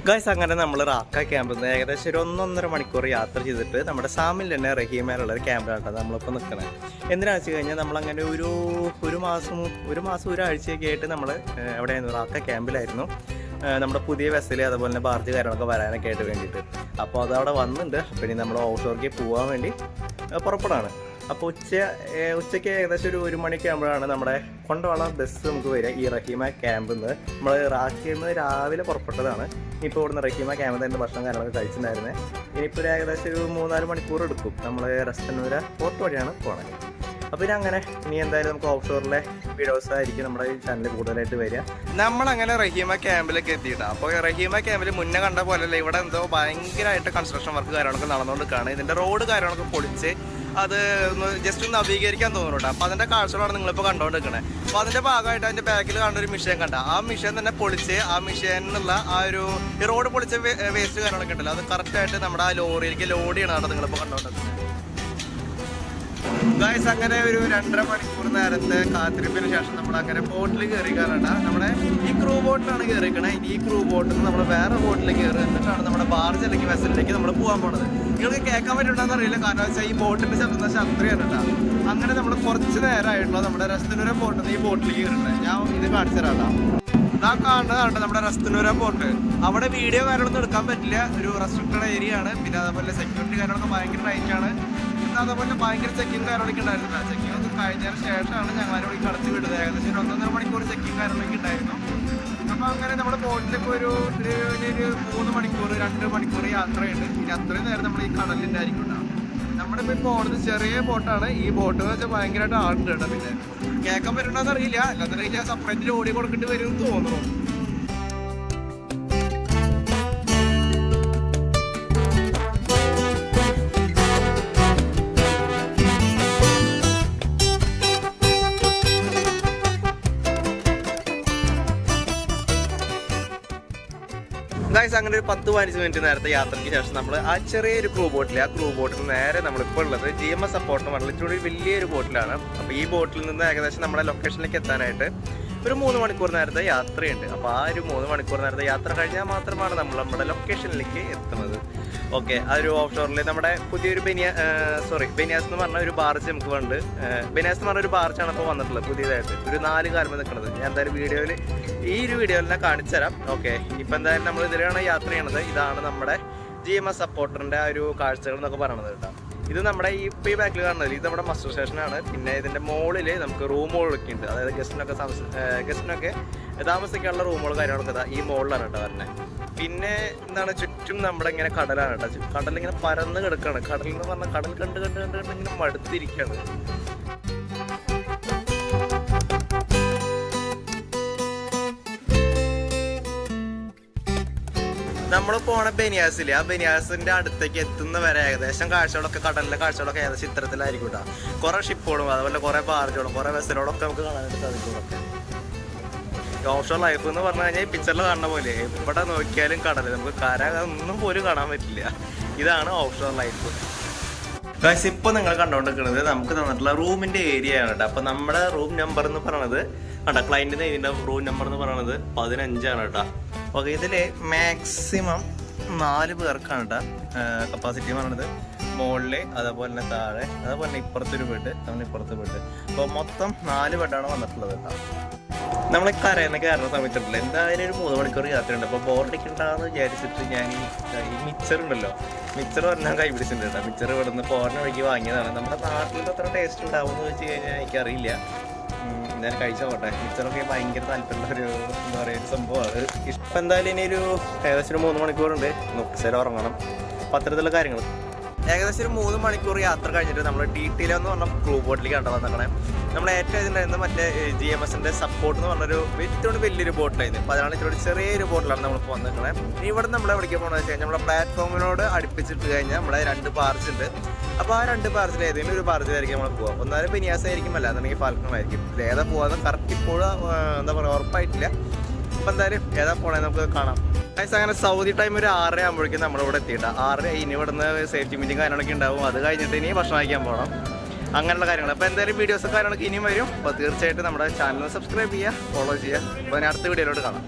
Guys അങ്ങനെ നമ്മൾ Raca ക്യാമ്പിൽ നിന്ന് ഏകദേശം ഒരു 1.5 മണിക്കൂർ യാത്ര ചെയ്തിട്ട് നമ്മുടെ സാമിൽ തന്നെ റഹീമയിലുള്ള ഒരു ക്യാമ്പിലാണ് നമ്മളിപ്പോൾ നിൽക്കുന്നത്. എന്തിനാണെന്ന് വെച്ച് കഴിഞ്ഞാൽ നമ്മളങ്ങനെ ഒരു മാസം ഒരാഴ്ചയൊക്കെ ആയിട്ട് നമ്മൾ എവിടെയായിരുന്നു റാക്ക ക്യാമ്പിലായിരുന്നു. നമ്മുടെ പുതിയ വെസൽ അതുപോലെ തന്നെ ബാർജ് കാര്യങ്ങളൊക്കെ വരാനൊക്കെ ആയിട്ട് വേണ്ടിയിട്ട്. അപ്പോൾ അതവിടെ വന്നിട്ടുണ്ട്. അപ്പോൾ ഇനി നമ്മൾ ഓഫ് ഷോറിലേക്ക് പോകാൻ വേണ്ടി പുറപ്പെടാണ്. അപ്പോൾ ഉച്ചയ്ക്ക് ഏകദേശം ഒരു മണിക്ക് ആകുമ്പോഴാണ് നമ്മുടെ കൊണ്ടുപോകാനുള്ള ബസ് നമുക്ക് വരിക. ഈ റഹീമ ക്യാമ്പിൽ നിന്ന് നമ്മൾ റാക്കിയിൽ നിന്ന് രാവിലെ പുറപ്പെട്ടതാണ്. ഇപ്പോൾ ഇവിടുന്ന് റഹീമ ക്യാമ്പിൽ തന്നെ ഭക്ഷണം കാര്യങ്ങളൊക്കെ കഴിച്ചിട്ടുണ്ടായിരുന്നത്. ഇനിയിപ്പോൾ ഏകദേശം ഒരു 3-4 മണിക്കൂർ എടുക്കും. നമ്മൾ റെസ്റ്റനൂര പോർട്ട് വഴിയാണ് പോകണത്. അപ്പോൾ ഇനി എന്തായാലും നമുക്ക് ഓഫ് ഷോറിലെ വീഡിയോസ് ആയിരിക്കും നമ്മുടെ ഈ ചാനലിൽ കൂടുതലായിട്ട് വരിക. നമ്മളങ്ങനെ റഹീമ ക്യാമ്പിലേക്ക് എത്തിയിട്ടാണ്. അപ്പോൾ റഹീമ ക്യാമ്പിൽ മുന്നേ കണ്ട പോലെയല്ല, ഇവിടെ എന്തോ ഭയങ്കരമായിട്ട് കൺസ്ട്രക്ഷൻ വർക്ക് കാര്യങ്ങളൊക്കെ നടന്നുകൊണ്ടിരിക്കുകയാണ്. ഇതിൻ്റെ റോഡ് കാര്യങ്ങളൊക്കെ പൊളിച്ച് അത് ജസ്റ്റ് ഒന്ന് നവീകരിക്കാൻ തോന്നുന്നുണ്ട്. അപ്പോൾ അതിൻ്റെ കാഴ്ചകളാണ് നിങ്ങളിപ്പോൾ കണ്ടുകൊണ്ടിരിക്കുന്നത്. അപ്പോൾ അതിൻ്റെ ഭാഗമായിട്ട് അതിൻ്റെ ബാക്കിൽ കണ്ടൊരു മിഷൻ കണ്ട ആ മിഷൻ തന്നെ പൊളിച്ച് ആ മിഷനിലുള്ള ആ ഒരു ഈ റോഡ് പൊളിച്ച വേസ്റ്റ് കാര്യങ്ങളൊക്കെ ഉണ്ടല്ലോ, അത് കറക്റ്റായിട്ട് നമ്മുടെ ആ ലോറിയിലേക്ക് ലോഡ് ചെയ്യണതാണ് നിങ്ങളിപ്പോൾ കണ്ടുകൊണ്ടിരിക്കുന്നത്. ഗായ്സ് അങ്ങനെ ഒരു 2.5 മണിക്കൂർ നേരത്തെ കാത്തിരിപ്പിന് ശേഷം നമ്മൾ അങ്ങനെ ബോട്ടിൽ കയറി കയറണ്ട. നമ്മുടെ ഈ ക്രൂ ബോട്ടിലാണ് കയറിക്കണേ. ഈ ക്രൂ ബോട്ടിൽ നിന്ന് നമ്മൾ വേറെ ബോട്ടിൽ കയറി എന്നിട്ടാണ് നമ്മുടെ ബാർജ് അല്ലെങ്കിൽ വെസലിലേക്ക് നമ്മൾ പോകാൻ പോണത്. നിങ്ങൾക്ക് കേൾക്കാൻ പറ്റുന്നുണ്ടെന്ന് അറിയില്ല, കാരണം വെച്ചാൽ ഈ ബോട്ടിന്റെ ശബ്ദം ശബ്ദയാണ് കേട്ടോ. അങ്ങനെ നമ്മൾ കുറച്ച് നേരമായിട്ടുള്ള നമ്മുടെ റെസ്റ്റനൂര പോർട്ടിൽ നിന്ന് ഈ ബോട്ടിലേക്ക് കയറിയിട്ടുണ്ട്. ഞാൻ ഇത് കാണിച്ചു തരാം. ഇതാ കാണുന്നതാണ് നമ്മുടെ റെസ്റ്റനൂര പോർട്ട്. അവിടെ വീഡിയോ കാര്യങ്ങളൊന്നും എടുക്കാൻ പറ്റില്ല, ഒരു റെസ്ട്രിക്റ്റഡ് ഏരിയ ആണ്. പിന്നെ അതേപോലെ സെക്യൂരിറ്റി കാര്യങ്ങളൊക്കെ ഭയങ്കര ടൈറ്റ് ആണ്. അതേപോലെ ഭയങ്കര ചെക്കിങ് കാര്യങ്ങളൊക്കെ ഉണ്ടായിരുന്നില്ല. ചെക്കിങ് ഒക്കെ കഴിഞ്ഞതിന് ശേഷമാണ് ഞങ്ങളോട് ഈ കടത്തി വിടുന്നത്. ഏകദേശം 1.5 മണിക്കൂർ ചെക്കിങ് കാര്യങ്ങളൊക്കെ ഉണ്ടായിരുന്നു. അപ്പോൾ അങ്ങനെ നമ്മുടെ ബോട്ടിലേക്ക് ഒരു 3 മണിക്കൂർ 2 മണിക്കൂർ യാത്രയുണ്ട്. ഇനി അത്രയും നേരം നമ്മൾ ഈ കടലിൻ്റെ ആയിരിക്കും ഉണ്ടാവും. നമ്മളിപ്പോൾ പോകുന്നത് ചെറിയ ബോട്ടാണ്. ഈ ബോട്ട് എന്ന് വെച്ചാൽ ഭയങ്കരമായിട്ട് ആടുണ്ട് കേട്ടോ. പിന്നെ കേൾക്കാൻ പറ്റുന്നതെന്ന് അറിയില്ല, അല്ലാതെ സെപ്പറേറ്റ് ഓടി കൊടുക്കേണ്ടി വരും എന്ന് തോന്നുന്നു. ഗൈസ് അങ്ങനെ ഒരു 10-15 മിനിറ്റ് നേരത്തെ യാത്രയ്ക്ക് ശേഷം നമ്മൾ ആ ചെറിയൊരു ക്രൂ ബോട്ടിൽ നേരെ നമ്മളിപ്പോൾ ഉള്ളത് GMS സപ്പോർട്ട് പറഞ്ഞിട്ടുള്ള വലിയൊരു ബോട്ടിലാണ്. അപ്പോൾ ഈ ബോട്ടിൽ നിന്ന് ഏകദേശം നമ്മുടെ ലൊക്കേഷനിലേക്ക് എത്താനായിട്ട് ഒരു 3 മണിക്കൂർ നേരത്തെ യാത്രയുണ്ട്. അപ്പോൾ ആ ഒരു 3 മണിക്കൂർ നേരത്തെ യാത്ര കഴിഞ്ഞാൽ മാത്രമാണ് നമ്മൾ നമ്മുടെ ലൊക്കേഷനിലേക്ക് എത്തുന്നത്. ഓക്കെ, ആ ഒരു ഓഫ് ഷോറിൽ നമ്മുടെ പുതിയൊരു ബെനിയാസ് എന്ന് പറഞ്ഞ ഒരു ബാർജ് നമുക്ക് ഉണ്ട്. ബെനിയാസ് എന്ന് പറഞ്ഞ ഒരു ബാർജാണ് ഇപ്പോൾ വന്നിട്ടുള്ളത് പുതിയതായിട്ട്, ഒരു 4 കാലം നിൽക്കുന്നത്. ഞാൻ എന്തായാലും ഈ ഒരു വീഡിയോയിൽ ഞാൻ കാണിച്ചു തരാം. ഓക്കെ, ഇപ്പം എന്തായാലും നമ്മൾ ഇതിലാണ് യാത്ര ചെയ്യണത്. ഇതാണ് നമ്മുടെ GMS സപ്പോർട്ടറിൻ്റെ ആ ഒരു കാഴ്ചകൾ എന്നൊക്കെ പറയണത് കേട്ടോ. ഇത് നമ്മുടെ ഈ ബാക്കിൽ കാണുന്നത് ഇത് നമ്മുടെ മസ്റ്റർ സ്റ്റേഷനാണ്. പിന്നെ ഇതിൻ്റെ മുകളിൽ നമുക്ക് റൂമുകളൊക്കെ ഉണ്ട്. അതായത് ഗസ്റ്റിനൊക്കെ താമസിക്കാനുള്ള റൂമുകൾ കാര്യങ്ങളൊക്കെ ഈ മുകളിലാണ് കേട്ടോ വരുന്നത്. പിന്നെ എന്താണ് ചുറ്റും നമ്മുടെ ഇങ്ങനെ കടലാണ് കേട്ടോ. കടലിങ്ങനെ പരന്ന് കിടക്കുകയാണ്. കടൽ എന്ന് പറഞ്ഞാൽ കടൽ കണ്ട് ഇങ്ങനെ മടുത്തിരിക്കുകയാണ്. നമ്മൾ പോണ ബെനിയാസില്ലേ, ആ ബെനിയാസിന്റെ അടുത്തേക്ക് എത്തുന്ന വരെ ഏകദേശം കാഴ്ചകളൊക്കെ കടലിലെ കാഴ്ചകളൊക്കെ ഏകദേശം ചിത്രത്തിലായിരിക്കും കേട്ടോ. കുറെ ഷിപ്പുകളും അതുപോലെ കുറെ ബാർജുകളും കുറെ വെസലുകളൊക്കെ നമുക്ക് കാണാനായിട്ട് സാധിക്കും. ഓഫ് ഷോർ ലൈഫ് എന്ന് പറഞ്ഞു കഴിഞ്ഞാൽ ഈ പിക്ചറിൽ കാണുന്ന പോലെ ഇവിടെ നോക്കിയാലും കടൽ, നമുക്ക് കര ഒന്നും പോലും കാണാൻ പറ്റില്ല. ഇതാണ് ഓഫ് ഷോർ ലൈഫ്. ഗൈസ് ഇപ്പോൾ നിങ്ങൾ കണ്ടുകൊണ്ടിരിക്കുന്നത് നമുക്ക് തന്നിട്ടുള്ള റൂമിന്റെ ഏരിയ ആണ് കേട്ടോ. അപ്പോൾ നമ്മുടെ റൂം നമ്പർ എന്ന് പറയുന്നത് കേട്ടോ, ക്ലയന്റിന് ഇതിന്റെ റൂം നമ്പർ എന്ന് പറയുന്നത് 15 ആണ് കേട്ടോ. ഓക്കെ, ഇതിൽ മാക്സിമം 4 പേർക്കാണ് കേട്ടോ കപ്പാസിറ്റി പറയുന്നത്. മുകളിൽ അതേപോലെ തന്നെ താഴെ അതേപോലെ തന്നെ ഇപ്പുറത്തൊരു ബെഡ്, ഇപ്പുറത്ത് ബെഡ്. അപ്പോൾ മൊത്തം 4 ബെഡാണ് വന്നിട്ടുള്ളത് കേട്ടോ. നമ്മൾ കരയെന്ന് കയറുന്ന സമയത്തുണ്ടല്ലോ എന്തായാലും ഒരു 3 മണിക്കൂർ യാത്രയുണ്ട്. അപ്പോൾ ബോറടിക്കണ്ടെന്ന് വിചാരിച്ചിട്ട് ഞാൻ ഈ മിക്സർ ഉണ്ടല്ലോ, മിക്സർ പറഞ്ഞാൽ കൈ പിടിച്ചിട്ടുണ്ട് കേട്ടോ. മിക്സർ ഇവിടെ നിന്ന് പോറിന് വഴിക്ക് വാങ്ങിയതാണ്. നമ്മുടെ നാട്ടിൽ അത്ര ടേസ്റ്റ് ഉണ്ടാവുമെന്ന് വെച്ച് കഴിഞ്ഞാൽ എനിക്കറിയില്ല. ഞാൻ കഴിച്ചോട്ടെ. മിക്സറൊക്കെ ഭയങ്കര താല്പര്യമുള്ള ഒരു എന്താ പറയുക ഒരു സംഭവമാണ്. ഇപ്പം എന്തായാലും ഇനി ഏകദേശം ഒരു 3 മണിക്കൂറുണ്ട്. നോക്കിച്ചാൽ ഉറങ്ങണം. പത്രത്തിലുള്ള കാര്യങ്ങൾ ഏകദേശം ഒരു 3 മണിക്കൂർ യാത്ര കഴിഞ്ഞിട്ട് നമ്മൾ TTL എന്ന് പറഞ്ഞ ക്രൂ ബോട്ടിലേക്ക് കണ്ടു വന്നേക്കണേ. നമ്മൾ ഏറ്റവും ഇതിൻ്റെ മറ്റേ GMSന്റെ സപ്പോർട്ട് എന്ന് പറഞ്ഞൊരു ഏറ്റവും വലിയൊരു ബോട്ടിലായിരുന്നു. അപ്പോൾ അതിനാണ് ഇച്ചിരി ചെറിയൊരു ബോട്ടിലാണ് നമ്മളിപ്പോൾ വന്നിരിക്കണേ. ഇനി ഇവിടെ നമ്മൾ എവിടേക്ക് പോകണമെന്ന് വെച്ച് കഴിഞ്ഞാൽ നമ്മുടെ പ്ലാറ്റ്ഫോമിനോട് അടുപ്പിച്ചിട്ട് കഴിഞ്ഞാൽ നമ്മുടെ 2 ബാർജ് ഉണ്ട്. അപ്പോൾ ആ 2 ബാർജിൽ ഏതെങ്കിലും ഒരു ബാർജിലായിരിക്കും നമ്മൾ പോകാം. ഒന്നാലും ബെനിയാസ് ആയിരിക്കും, അല്ലാന്നുണ്ടെങ്കിൽ ഫാൽക്കൺ ആയിരിക്കും. ഏതാ പോകാമെന്ന് കറക്റ്റ് ഇപ്പോഴും എന്താ പറയുക ഉറപ്പായിട്ടില്ല. അപ്പോൾ എന്തായാലും ഏതാ പോകണേ നമുക്ക് കാണാം. അങ്ങനെ സൗദി ടൈം ഒരു 6 ആകുമ്പോഴേക്കും നമ്മളിവിടെ എത്തിയിട്ടാ. 6 ഇനി ഇവിടുന്ന് സേഫ്റ്റി മീറ്റിംഗ് കാര്യങ്ങളൊക്കെ ഉണ്ടാവും. അത് കഴിഞ്ഞിട്ട് ഇനി ഭക്ഷണം കഴിക്കാൻ പോകണം, അങ്ങനെയുള്ള കാര്യങ്ങൾ. അപ്പോൾ എന്തായാലും വീഡിയോസ് കാര്യങ്ങളൊക്കെ ഇനിയും വരും. അപ്പോൾ തീർച്ചയായിട്ടും നമ്മുടെ ചാനൽ സബ്സ്ക്രൈബ് ചെയ്യുക, ഫോളോ ചെയ്യുക. അപ്പോൾ ഞാൻ അടുത്ത വീഡിയോയിലോട്ട് കാണാം.